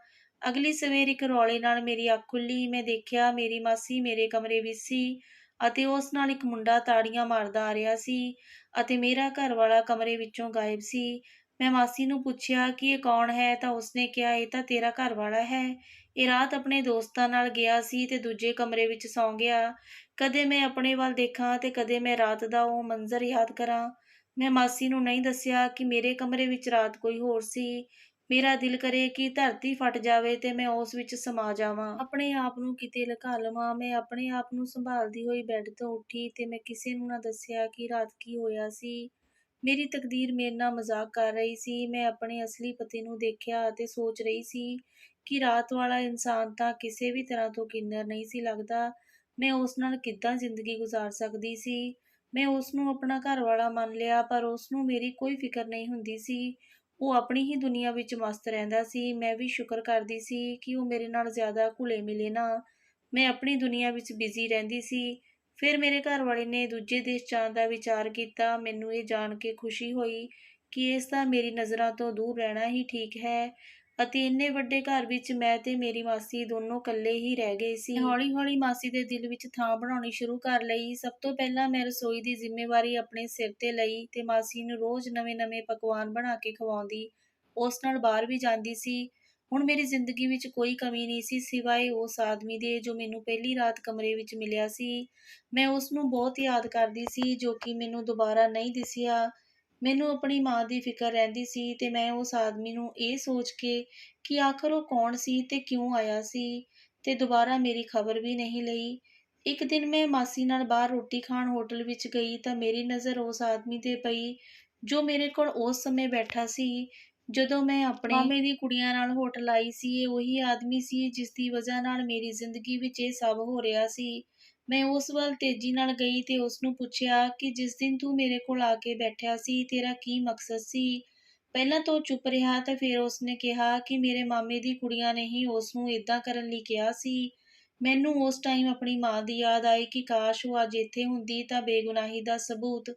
ਅਗਲੀ ਸਵੇਰ ਇੱਕ ਰੌਲੇ ਨਾਲ ਮੇਰੀ ਅੱਖ ਖੁੱਲੀ। ਮੈਂ ਦੇਖਿਆ ਮੇਰੀ ਮਾਸੀ ਮੇਰੇ ਕਮਰੇ ਵਿੱਚ ਸੀ ਅਤੇ ਉਸ ਨਾਲ ਇੱਕ ਮੁੰਡਾ ਤਾੜੀਆਂ ਮਾਰਦਾ ਆ ਰਿਹਾ ਸੀ ਅਤੇ ਮੇਰਾ ਘਰ ਵਾਲਾ ਕਮਰੇ ਵਿੱਚੋਂ ਗਾਇਬ ਸੀ। ਮੈਂ ਮਾਸੀ ਨੂੰ ਪੁੱਛਿਆ ਕਿ ਇਹ ਕੌਣ ਹੈ, ਤਾਂ ਉਸਨੇ ਕਿਹਾ, ਇਹ ਤਾਂ ਤੇਰਾ ਘਰ ਵਾਲਾ ਹੈ। ਇਹ ਰਾਤ ਆਪਣੇ ਦੋਸਤਾਂ ਨਾਲ ਗਿਆ ਸੀ ਤੇ ਦੂਜੇ ਕਮਰੇ ਵਿੱਚ ਸੌਂ ਗਿਆ। ਕਦੇ ਮੈਂ ਆਪਣੇ ਵੱਲ ਦੇਖਾਂ ਤੇ ਕਦੇ ਮੈਂ ਰਾਤ ਦਾ ਉਹ ਮੰਜ਼ਰ ਯਾਦ ਕਰਾਂ। ਮੈਂ ਮਾਸੀ ਨੂੰ ਨਹੀਂ ਦੱਸਿਆ ਕਿ ਮੇਰੇ ਕਮਰੇ ਵਿੱਚ ਰਾਤ ਕੋਈ ਹੋਰ ਸੀ। ਮੇਰਾ ਦਿਲ ਕਰੇ ਕਿ ਧਰਤੀ ਫਟ ਜਾਵੇ ਤੇ ਮੈਂ ਉਸ ਵਿੱਚ ਸਮਾ ਜਾਵਾਂ, ਆਪਣੇ ਆਪ ਨੂੰ ਕਿਤੇ ਲੁਕਾ ਲਵਾਂ। ਮੈਂ ਆਪਣੇ ਆਪ ਨੂੰ ਸੰਭਾਲਦੀ ਹੋਈ ਬੈੱਡ ਤੋਂ ਉੱਠੀ ਤੇ ਮੈਂ ਕਿਸੇ ਨੂੰ ਨਾ ਦੱਸਿਆ ਕਿ ਰਾਤ ਕੀ ਹੋਇਆ ਸੀ। ਮੇਰੀ ਤਕਦੀਰ ਮੇਰੇ ਨਾਲ ਮਜ਼ਾਕ ਕਰ ਰਹੀ ਸੀ। ਮੈਂ ਆਪਣੇ ਅਸਲੀ ਪਤੀ ਨੂੰ ਦੇਖਿਆ ਅਤੇ ਸੋਚ ਰਹੀ ਸੀ ਕਿ ਰਾਤ ਵਾਲਾ ਇਨਸਾਨ ਤਾਂ ਕਿਸੇ ਵੀ ਤਰ੍ਹਾਂ ਤੋਂ ਕਿੰਨਰ ਨਹੀਂ ਸੀ ਲੱਗਦਾ। ਮੈਂ ਉਸ ਨਾਲ ਕਿੱਦਾਂ ਜ਼ਿੰਦਗੀ ਗੁਜ਼ਾਰ ਸਕਦੀ ਸੀ। ਮੈਂ ਉਸ ਨੂੰ ਆਪਣਾ ਘਰ ਵਾਲਾ ਮੰਨ ਲਿਆ, ਪਰ ਉਸ ਨੂੰ ਮੇਰੀ ਕੋਈ ਫਿਕਰ ਨਹੀਂ ਹੁੰਦੀ ਸੀ। ਉਹ ਆਪਣੀ ਹੀ ਦੁਨੀਆ ਵਿੱਚ ਮਸਤ ਰਹਿੰਦਾ ਸੀ। ਮੈਂ ਵੀ ਸ਼ੁਕਰ ਕਰਦੀ ਸੀ ਕਿ ਉਹ ਮੇਰੇ ਨਾਲ ਜ਼ਿਆਦਾ ਘੁਲੇ ਮਿਲੇ ਨਾ। ਮੈਂ ਆਪਣੀ ਦੁਨੀਆ ਵਿੱਚ ਬਿਜ਼ੀ ਰਹਿੰਦੀ ਸੀ। ਫਿਰ ਮੇਰੇ ਘਰ ਵਾਲੇ ਨੇ ਦੂਜੇ ਦੇਸ਼ ਜਾਣ ਦਾ ਵਿਚਾਰ ਕੀਤਾ। ਮੈਨੂੰ ਇਹ ਜਾਣ ਕੇ ਖੁਸ਼ੀ ਹੋਈ ਕਿ ਇਸ ਤਾਂ ਮੇਰੀ ਨਜ਼ਰਾਂ ਤੋਂ ਦੂਰ ਰਹਿਣਾ ਹੀ ਠੀਕ ਹੈ ਅਤੇ ਇੰਨੇ ਵੱਡੇ ਘਰ ਵਿੱਚ ਮੈਂ ਤੇ ਮੇਰੀ ਮਾਸੀ ਦੋਨੋਂ ਇਕੱਲੇ ਹੀ ਰਹਿ ਗਏ ਸੀ। ਹੌਲੀ-ਹੌਲੀ ਮਾਸੀ ਦੇ ਦਿਲ ਵਿੱਚ ਥਾਂ ਬਣਾਉਣੀ ਸ਼ੁਰੂ ਕਰ ਲਈ। ਸਭ ਤੋਂ ਪਹਿਲਾਂ ਮੈਂ ਰਸੋਈ ਦੀ ਜ਼ਿੰਮੇਵਾਰੀ ਆਪਣੇ ਸਿਰ ਤੇ ਲਈ ਤੇ ਮਾਸੀ ਨੂੰ ਰੋਜ਼ ਨਵੇਂ-ਨਵੇਂ ਪਕਵਾਨ ਬਣਾ ਕੇ ਖਵਾਉਂਦੀ। ਉਸ ਨਾਲ ਬਾਹਰ ਵੀ ਜਾਂਦੀ ਸੀ। ਹੁਣ ਮੇਰੀ ਜ਼ਿੰਦਗੀ ਵਿੱਚ ਕੋਈ ਕਮੀ ਨਹੀਂ ਸੀ ਸਿਵਾਏ ਉਸ ਆਦਮੀ ਦੇ ਜੋ ਮੈਨੂੰ ਪਹਿਲੀ ਰਾਤ ਕਮਰੇ ਵਿੱਚ ਮਿਲਿਆ ਸੀ। ਮੈਂ ਉਸ ਨੂੰ ਬਹੁਤ ਯਾਦ ਕਰਦੀ ਸੀ ਜੋ ਕਿ ਮੈਨੂੰ ਦੁਬਾਰਾ ਨਹੀਂ ਦਿਸਿਆ। ਮੈਨੂੰ ਆਪਣੀ ਮਾਂ ਦੀ ਫਿਕਰ ਰਹਿੰਦੀ ਸੀ ਤੇ ਮੈਂ ਉਸ ਆਦਮੀ ਨੂੰ ਇਹ ਸੋਚ ਕੇ ਕਿ ਆਖਰ ਉਹ ਕੌਣ ਸੀ ਤੇ ਕਿਉਂ ਆਇਆ ਸੀ ਤੇ ਦੁਬਾਰਾ ਮੇਰੀ ਖਬਰ ਵੀ ਨਹੀਂ ਲਈ। ਇੱਕ ਦਿਨ ਮੈਂ ਮਾਸੀ ਨਾਲ ਬਾਹਰ ਰੋਟੀ ਖਾਣ ਹੋਟਲ ਵਿੱਚ ਗਈ ਤਾਂ ਮੇਰੀ ਨਜ਼ਰ ਉਸ ਆਦਮੀ ਤੇ ਪਈ ਜੋ ਮੇਰੇ ਕੋਲ ਉਸ ਸਮੇਂ ਬੈਠਾ ਸੀ ਜਦੋਂ ਮੈਂ ਆਪਣੇ ਮਾਮੇ ਦੀ ਕੁੜੀਆਂ ਨਾਲ ਹੋਟਲ ਆਈ ਸੀ। ਇਹ ਉਹੀ ਆਦਮੀ ਸੀ ਜਿਸ ਦੀ ਵਜ੍ਹਾ ਨਾਲ ਮੇਰੀ ਜ਼ਿੰਦਗੀ ਵਿੱਚ ਇਹ ਸਭ ਹੋ ਰਿਹਾ ਸੀ। ਮੈਂ ਉਸ ਵੱਲ ਤੇਜ਼ੀ ਨਾਲ ਗਈ ਤੇ ਉਸ ਨੂੰ ਪੁੱਛਿਆ ਕਿ ਜਿਸ ਦਿਨ ਤੂੰ ਮੇਰੇ ਕੋਲ ਆ ਕੇ ਬੈਠਿਆ ਸੀ ਤੇਰਾ ਕੀ ਮਕਸਦ ਸੀ। ਪਹਿਲਾਂ ਤਾਂ ਉਹ ਚੁੱਪ ਰਿਹਾ ਤਾਂ ਫਿਰ ਉਸਨੇ ਕਿਹਾ ਕਿ ਮੇਰੇ ਮਾਮੇ ਦੀ ਕੁੜੀਆਂ ਨੇ ਹੀ ਉਸ ਨੂੰ ਏਦਾਂ ਕਰਨ ਲਈ ਕਿਹਾ ਸੀ। ਮੈਨੂੰ ਉਸ ਟਾਈਮ ਆਪਣੀ ਮਾਂ ਦੀ ਯਾਦ ਆਈ ਕਿ ਕਾਸ਼ ਉਹ ਅੱਜ ਇੱਥੇ ਹੁੰਦੀ ਤਾਂ ਬੇਗੁਨਾਹੀ ਦਾ ਸਬੂਤ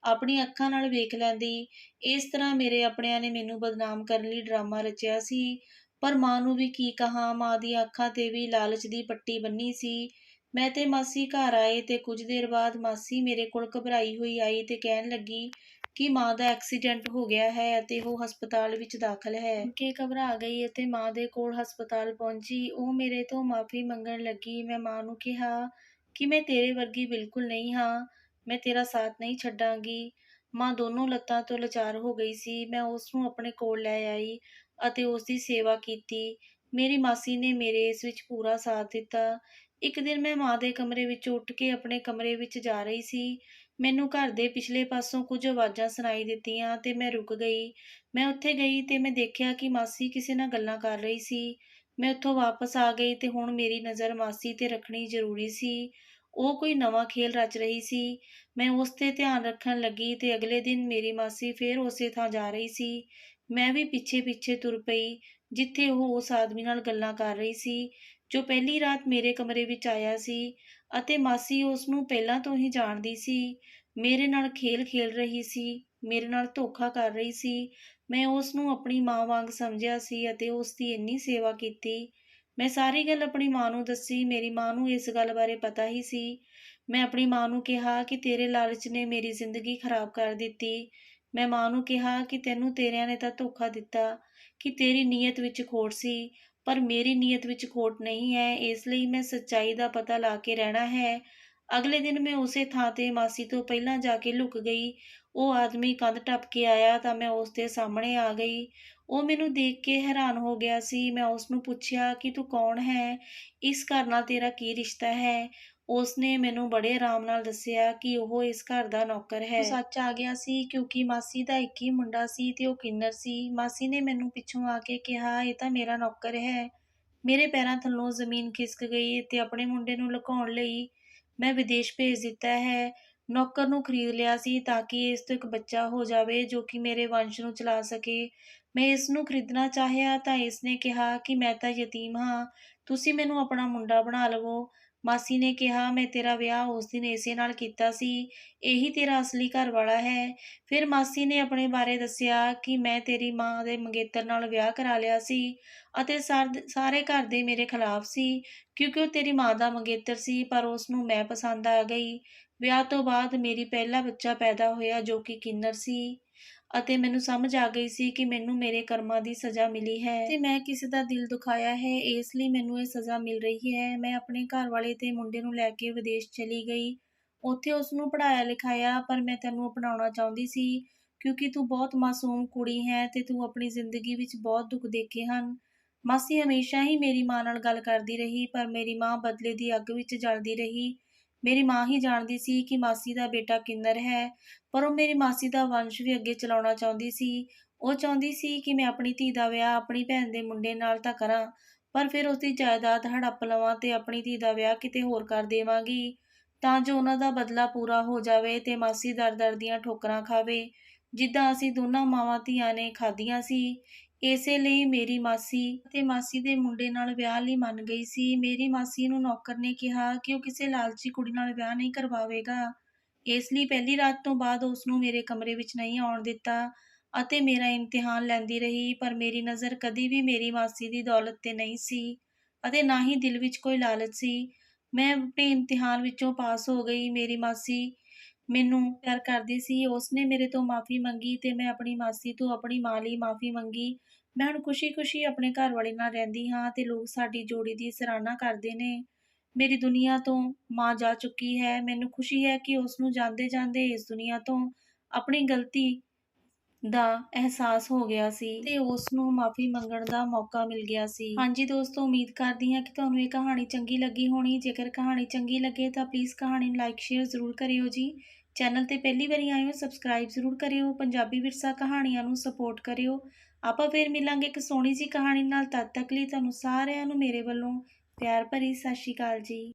ਆਪਣੀ ਅੱਖਾਂ ਨਾਲ ਵੇਖ ਲੈਂਦੀ। ਇਸ ਤਰ੍ਹਾਂ ਮੇਰੇ ਆਪਣਿਆਂ ਨੇ ਮੈਨੂੰ ਬਦਨਾਮ ਕਰਨ ਲਈ ਡਰਾਮਾ ਰਚਿਆ ਸੀ। ਪਰ ਮਾਂ ਨੂੰ ਵੀ ਕੀ ਕਹਾਂ, ਮਾਂ ਦੀਆਂ ਅੱਖਾਂ ਤੇ ਵੀ ਲਾਲਚ ਦੀ ਪੱਟੀ ਬੰਨ੍ਹੀ ਸੀ। ਮੈਂ ਤੇ ਮਾਸੀ ਘਰ ਆਏ ਤੇ ਕੁਝ ਦੇਰ ਬਾਅਦ ਮਾਸੀ ਮੇਰੇ ਕੋਲ ਘਬਰਾਈ ਹੋਈ ਆਈ ਤੇ ਕਹਿਣ ਲੱਗੀ ਕਿ ਮਾਂ ਦਾ ਐਕਸੀਡੈਂਟ ਹੋ ਗਿਆ ਹੈ ਅਤੇ ਉਹ ਹਸਪਤਾਲ ਵਿੱਚ ਦਾਖਲ ਹੈ। ਕਿ ਘਬਰਾ ਗਈ ਅਤੇ ਮਾਂ ਦੇ ਕੋਲ ਹਸਪਤਾਲ ਪਹੁੰਚੀ। ਉਹ ਮੇਰੇ ਤੋਂ ਮਾਫ਼ੀ ਮੰਗਣ ਲੱਗੀ। ਮੈਂ ਮਾਂ ਨੂੰ ਕਿਹਾ ਕਿ ਮੈਂ ਤੇਰੇ ਵਰਗੀ ਬਿਲਕੁਲ ਨਹੀਂ ਹਾਂ, ਮੈਂ ਤੇਰਾ ਸਾਥ ਨਹੀਂ ਛੱਡਾਂਗੀ। ਮਾਂ ਦੋਨੋਂ ਲੱਤਾਂ ਤੋਂ ਲਾਚਾਰ ਹੋ ਗਈ ਸੀ। ਮੈਂ ਉਸ ਨੂੰ ਆਪਣੇ ਕੋਲ ਲੈ ਆਈ ਅਤੇ ਉਸ ਦੀ ਸੇਵਾ ਕੀਤੀ। ਮੇਰੀ ਮਾਸੀ ਨੇ ਮੇਰੇ ਇਸ ਵਿੱਚ ਪੂਰਾ ਸਾਥ ਦਿੱਤਾ। ਇੱਕ ਦਿਨ ਮੈਂ ਮਾਂ ਦੇ ਕਮਰੇ ਵਿੱਚੋਂ ਉੱਠ ਕੇ ਆਪਣੇ ਕਮਰੇ ਵਿੱਚ ਜਾ ਰਹੀ ਸੀ। ਮੈਨੂੰ ਘਰ ਦੇ ਪਿਛਲੇ ਪਾਸੋਂ ਕੁਝ ਆਵਾਜ਼ਾਂ ਸੁਣਾਈ ਦਿੱਤੀਆਂ ਤੇ ਮੈਂ ਰੁਕ ਗਈ। ਮੈਂ ਉੱਥੇ ਗਈ ਤੇ ਮੈਂ ਦੇਖਿਆ ਕਿ ਮਾਸੀ ਕਿਸੇ ਨਾਲ ਗੱਲਾਂ ਕਰ ਰਹੀ ਸੀ। ਮੈਂ ਉੱਥੋਂ ਵਾਪਸ ਆ ਗਈ ਤੇ ਹੁਣ ਮੇਰੀ ਨਜ਼ਰ ਮਾਸੀ ਤੇ ਰੱਖਣੀ ਜ਼ਰੂਰੀ ਸੀ। ਉਹ ਕੋਈ ਨਵਾਂ ਖੇਲ ਰਚ ਰਹੀ ਸੀ। ਮੈਂ ਉਸ 'ਤੇ ਧਿਆਨ ਰੱਖਣ ਲੱਗੀ ਤੇ ਅਗਲੇ ਦਿਨ ਮੇਰੀ ਮਾਸੀ ਫੇਰ ਉਸੇ ਥਾਂ ਜਾ ਰਹੀ ਸੀ। ਮੈਂ ਵੀ ਪਿੱਛੇ-ਪਿੱਛੇ ਤੁਰ ਪਈ ਜਿੱਥੇ ਉਹ ਉਸ ਆਦਮੀ ਨਾਲ ਗੱਲਾਂ ਕਰ ਰਹੀ ਸੀ ਜੋ ਪਹਿਲੀ ਰਾਤ ਮੇਰੇ ਕਮਰੇ ਵਿੱਚ ਆਇਆ ਸੀ ਅਤੇ ਮਾਸੀ ਉਸ ਨੂੰ ਪਹਿਲਾਂ ਤੋਂ ਹੀ ਜਾਣਦੀ ਸੀ। ਮੇਰੇ ਨਾਲ ਖੇਲ ਖੇਲ ਰਹੀ ਸੀ, ਮੇਰੇ ਨਾਲ ਧੋਖਾ ਕਰ ਰਹੀ ਸੀ। ਮੈਂ ਉਸ ਨੂੰ ਆਪਣੀ ਮਾਂ ਵਾਂਗ ਸਮਝਿਆ ਸੀ ਅਤੇ ਉਸ ਦੀ ਇੰਨੀ ਸੇਵਾ ਕੀਤੀ। ਮੈਂ ਸਾਰੀ ਗੱਲ ਆਪਣੀ ਮਾਂ ਨੂੰ ਦੱਸੀ। ਮੇਰੀ ਮਾਂ ਨੂੰ ਇਸ ਗੱਲ ਬਾਰੇ ਪਤਾ ਹੀ ਸੀ। ਮੈਂ ਆਪਣੀ ਮਾਂ ਨੂੰ ਕਿਹਾ ਕਿ ਤੇਰੇ ਲਾਲਚ ਨੇ ਮੇਰੀ ਜ਼ਿੰਦਗੀ ਖਰਾਬ ਕਰ ਦਿੱਤੀ। ਮੈਂ ਮਾਂ ਨੂੰ ਕਿਹਾ ਕਿ ਤੈਨੂੰ ਤੇਰਿਆਂ ਨੇ ਤਾਂ ਧੋਖਾ ਦਿੱਤਾ, ਕਿ ਤੇਰੀ ਨੀਅਤ ਵਿੱਚ ਖੋਟ ਸੀ, ਪਰ ਮੇਰੀ ਨੀਅਤ ਵਿੱਚ ਖੋਟ ਨਹੀਂ ਹੈ। ਇਸ ਲਈ ਮੈਂ ਸੱਚਾਈ ਦਾ ਪਤਾ ਲਾ ਕੇ ਰਹਿਣਾ ਹੈ। ਅਗਲੇ ਦਿਨ ਮੈਂ ਉਸੇ ਥਾਂ 'ਤੇ ਮਾਸੀ ਤੋਂ ਪਹਿਲਾਂ ਜਾ ਕੇ ਲੁਕ ਗਈ। ਉਹ ਆਦਮੀ ਕੰਧ ਟੱਪ ਕੇ ਆਇਆ ਤਾਂ ਮੈਂ ਉਸ ਦੇ ਸਾਹਮਣੇ ਆ ਗਈ। ਉਹ ਮੈਨੂੰ ਦੇਖ ਕੇ ਹੈਰਾਨ ਹੋ ਗਿਆ ਸੀ। ਮੈਂ ਉਸ ਨੂੰ ਪੁੱਛਿਆ ਕਿ ਤੂੰ ਕੌਣ ਹੈ? ਇਸ ਘਰ ਨਾਲ ਤੇਰਾ ਕੀ ਰਿਸ਼ਤਾ ਹੈ? ਉਸ ਨੇ ਮੈਨੂੰ ਬੜੇ ਆਰਾਮ ਨਾਲ ਦੱਸਿਆ ਕਿ ਉਹ ਇਸ ਘਰ ਦਾ ਨੌਕਰ ਹੈ। ਉਹ ਸੱਚ ਆ ਗਿਆ ਸੀ ਕਿਉਂਕਿ ਮਾਸੀ ਦਾ ਇੱਕ ਹੀ ਮੁੰਡਾ ਸੀ ਤੇ ਉਹ ਕਿੰਨਰ ਸੀ। ਮਾਸੀ ਨੇ ਮੈਨੂੰ ਪਿੱਛੋਂ ਆ ਕੇ ਕਿਹਾ, ਇਹ ਤਾਂ ਮੇਰਾ ਨੌਕਰ ਹੈ। ਮੇਰੇ ਪੈਰਾਂ ਥੱਲੋਂ ਜ਼ਮੀਨ ਖਿਸਕ ਗਈ ਤੇ ਆਪਣੇ ਮੁੰਡੇ ਨੂੰ ਲੁਕਾਉਣ ਲਈ ਮੈਂ ਵਿਦੇਸ਼ ਭੇਜ ਦਿੱਤਾ ਹੈ। ਨੌਕਰ ਨੂੰ ਖਰੀਦ ਲਿਆ ਸੀ ਤਾਂ ਕਿ ਇਸ ਤੋਂ ਇੱਕ ਬੱਚਾ ਹੋ ਜਾਵੇ ਜੋ ਕਿ ਮੇਰੇ ਵੰਸ਼ ਨੂੰ ਚਲਾ ਸਕੇ। ਮੈਂ ਇਸ ਨੂੰ ਖਰੀਦਣਾ ਚਾਹਿਆ ਤਾਂ ਇਸ ਨੇ ਕਿਹਾ ਕਿ ਮੈਂ ਤਾਂ ਯਤੀਮ ਹਾਂ, ਤੁਸੀਂ ਮੈਨੂੰ ਆਪਣਾ ਮੁੰਡਾ ਬਣਾ ਲਵੋ। ਮਾਸੀ ਨੇ ਕਿਹਾ, ਮੈਂ ਤੇਰਾ ਵਿਆਹ ਉਸ ਦਿਨ ਇਸੇ ਨਾਲ ਕੀਤਾ ਸੀ, ਇਹੀ ਤੇਰਾ ਅਸਲੀ ਘਰ ਵਾਲਾ ਹੈ। ਫਿਰ ਮਾਸੀ ਨੇ ਆਪਣੇ ਬਾਰੇ ਦੱਸਿਆ ਕਿ ਮੈਂ ਤੇਰੀ ਮਾਂ ਦੇ ਮੰਗੇਤਰ ਨਾਲ ਵਿਆਹ ਕਰਾ ਲਿਆ ਸੀ ਅਤੇ ਸਾਰੇ ਘਰ ਦੇ ਮੇਰੇ ਖਿਲਾਫ ਸੀ ਕਿਉਂਕਿ ਉਹ ਤੇਰੀ ਮਾਂ ਦਾ ਮੰਗੇਤਰ ਸੀ, ਪਰ ਉਸ ਨੂੰ ਮੈਂ ਪਸੰਦ ਆ ਗਈ। ਵਿਆਹ ਤੋਂ ਬਾਅਦ ਮੇਰੀ ਪਹਿਲਾ ਬੱਚਾ ਪੈਦਾ ਹੋਇਆ ਜੋ ਕਿ ਕਿੰਨਰ ਸੀ ਅਤੇ ਮੈਨੂੰ ਸਮਝ ਆ ਗਈ ਸੀ ਕਿ ਮੈਨੂੰ ਮੇਰੇ ਕਰਮਾਂ ਦੀ ਸਜ਼ਾ ਮਿਲੀ ਹੈ ਤੇ ਮੈਂ ਕਿਸੇ ਦਾ ਦਿਲ ਦੁਖਾਇਆ ਹੈ, ਇਸ ਲਈ ਮੈਨੂੰ ਇਹ ਸਜ਼ਾ ਮਿਲ ਰਹੀ ਹੈ। ਮੈਂ ਆਪਣੇ ਘਰ ਵਾਲੇ ਤੇ ਮੁੰਡੇ ਨੂੰ ਲੈ ਕੇ ਵਿਦੇਸ਼ ਚਲੀ ਗਈ। ਉੱਥੇ ਉਸ ਨੂੰ ਪੜ੍ਹਾਇਆ ਲਿਖਾਇਆ, ਪਰ ਮੈਂ ਤੈਨੂੰ ਅਪਣਾਉਣਾ ਚਾਹੁੰਦੀ ਸੀ ਕਿਉਂਕਿ ਤੂੰ ਬਹੁਤ ਮਾਸੂਮ ਕੁੜੀ ਹੈ ਤੇ ਤੂੰ ਆਪਣੀ ਜ਼ਿੰਦਗੀ ਵਿੱਚ ਬਹੁਤ ਦੁੱਖ ਦੇਖੇ ਹਨ। ਮਾਸੀ ਹਮੇਸ਼ਾ ਹੀ ਮੇਰੀ ਮਾਂ ਨਾਲ ਗੱਲ ਕਰਦੀ ਰਹੀ, ਪਰ ਮੇਰੀ ਮਾਂ ਬਦਲੇ ਦੀ ਅੱਗ ਵਿੱਚ ਜਲਦੀ ਰਹੀ। ਮੇਰੀ ਮਾਂ ਹੀ ਜਾਣਦੀ ਸੀ ਕਿ ਮਾਸੀ ਦਾ ਬੇਟਾ ਕਿੰਨਰ ਹੈ, ਪਰ ਉਹ ਮੇਰੀ ਮਾਸੀ ਦਾ ਵੰਸ਼ ਵੀ ਅੱਗੇ ਚਲਾਉਣਾ ਚਾਹੁੰਦੀ ਸੀ। ਉਹ ਚਾਹੁੰਦੀ ਸੀ ਕਿ ਮੈਂ ਆਪਣੀ ਧੀ ਦਾ ਵਿਆਹ ਆਪਣੀ ਭੈਣ ਦੇ ਮੁੰਡੇ ਨਾਲ ਤਾਂ ਕਰਾਂ, ਪਰ ਫਿਰ ਉਸਦੀ ਜਾਇਦਾਦ ਹੜੱਪ ਲਵਾਂ ਤੇ ਆਪਣੀ ਧੀ ਦਾ ਵਿਆਹ ਕਿਤੇ ਹੋਰ ਕਰ ਦੇਵਾਂਗੀ ਤਾਂ ਜੋ ਉਹਨਾਂ ਦਾ ਬਦਲਾ ਪੂਰਾ ਹੋ ਜਾਵੇ ਤੇ ਮਾਸੀ ਦਰ-ਦਰ ਦੀਆਂ ਠੋਕਰਾਂ ਖਾਵੇ, ਜਿੱਦਾਂ ਅਸੀਂ ਦੋਨਾਂ ਮਾਵਾਂ ਧੀਆਂ ਨੇ ਖਾਧੀਆਂ ਸੀ। ਇਸੇ ਲਈ ਮੇਰੀ ਮਾਸੀ ਅਤੇ ਮਾਸੀ ਦੇ ਮੁੰਡੇ ਨਾਲ ਵਿਆਹ ਲਈ ਮੰਨ ਗਈ ਸੀ। ਮੇਰੀ ਮਾਸੀ ਨੂੰ ਨੌਕਰ ਨੇ ਕਿਹਾ ਕਿ ਉਹ ਕਿਸੇ ਲਾਲਚੀ ਕੁੜੀ ਨਾਲ ਵਿਆਹ ਨਹੀਂ ਕਰਵਾਵੇਗਾ। ਇਸ ਲਈ ਪਹਿਲੀ ਰਾਤ ਤੋਂ ਬਾਅਦ ਉਸ ਨੂੰ ਮੇਰੇ ਕਮਰੇ ਵਿੱਚ ਨਹੀਂ ਆਉਣ ਦਿੱਤਾ ਅਤੇ ਮੇਰਾ ਇਮਤਿਹਾਨ ਲੈਂਦੀ ਰਹੀ, ਪਰ ਮੇਰੀ ਨਜ਼ਰ ਕਦੀ ਵੀ ਮੇਰੀ ਮਾਸੀ ਦੀ ਦੌਲਤ 'ਤੇ ਨਹੀਂ ਸੀ ਅਤੇ ਨਾ ਹੀ ਦਿਲ ਵਿੱਚ ਕੋਈ ਲਾਲਚ ਸੀ। ਮੈਂ ਆਪਣੇ ਇਮਤਿਹਾਨ ਵਿੱਚੋਂ ਪਾਸ ਹੋ ਗਈ। ਮੇਰੀ ਮਾਸੀ ਮੈਨੂੰ ਪਿਆਰ ਕਰਦੀ ਸੀ। ਉਸ ਨੇ ਮੇਰੇ ਤੋਂ ਮਾਫ਼ੀ ਮੰਗੀ ਤੇ ਮੈਂ ਆਪਣੀ ਮਾਸੀ ਤੋਂ ਆਪਣੀ ਮਾਂ ਲਈ ਮਾਫ਼ੀ ਮੰਗੀ। ਮੈਂ ਹੁਣ ਖੁਸ਼ੀ-ਖੁਸ਼ੀ ਆਪਣੇ ਘਰ ਵਾਲੇ ਨਾਲ ਰਹਿੰਦੀ ਹਾਂ ਤੇ ਲੋਕ ਸਾਡੀ ਜੋੜੀ ਦੀ ਸਰਾਹਨਾ ਕਰਦੇ ਨੇ। ਮੇਰੀ ਦੁਨੀਆ ਤੋਂ ਮਾਂ ਜਾ ਚੁੱਕੀ ਹੈ। ਮੈਨੂੰ ਖੁਸ਼ੀ ਹੈ ਕਿ ਉਸ ਨੂੰ ਜਾਂਦੇ-ਜਾਂਦੇ ਇਸ ਦੁਨੀਆ ਤੋਂ ਆਪਣੀ ਗਲਤੀ ਦਾ ਅਹਿਸਾਸ ਹੋ ਗਿਆ ਸੀ ਤੇ ਉਸ ਨੂੰ ਮਾਫ਼ੀ ਮੰਗਣ ਦਾ ਮੌਕਾ ਮਿਲ ਗਿਆ ਸੀ। ਹਾਂਜੀ ਦੋਸਤੋ, ਉਮੀਦ ਕਰਦੀ ਹਾਂ ਕਿ ਤੁਹਾਨੂੰ ਇਹ ਕਹਾਣੀ ਚੰਗੀ ਲੱਗੀ ਹੋਣੀ। ਜੇਕਰ ਕਹਾਣੀ ਚੰਗੀ ਲੱਗੇ ਤਾਂ ਪਲੀਜ਼ ਕਹਾਣੀ ਨੂੰ ਲਾਈਕ ਸ਼ੇਅਰ ਜ਼ਰੂਰ ਕਰਿਓ ਜੀ। ਚੈਨਲ ਤੇ ਪਹਿਲੀ ਵਾਰੀ ਆਏ ਹੋ ਸਬਸਕ੍ਰਾਈਬ ਜ਼ਰੂਰ ਕਰਿਓ। ਪੰਜਾਬੀ ਵਿਰਸਾ ਕਹਾਣੀਆਂ ਨੂੰ ਸਪੋਰਟ ਕਰਿਓ। ਆਪਾਂ ਫੇਰ ਮਿਲਾਂਗੇ ਇੱਕ ਸੋਹਣੀ ਜਿਹੀ ਕਹਾਣੀ ਨਾਲ। ਤਦ ਤੱਕ ਲਈ ਤੁਹਾਨੂੰ ਸਾਰਿਆਂ ਨੂੰ ਮੇਰੇ ਵੱਲੋਂ ਪਿਆਰ ਭਰੀ ਸਤਿ ਸ਼੍ਰੀ ਅਕਾਲ ਜੀ।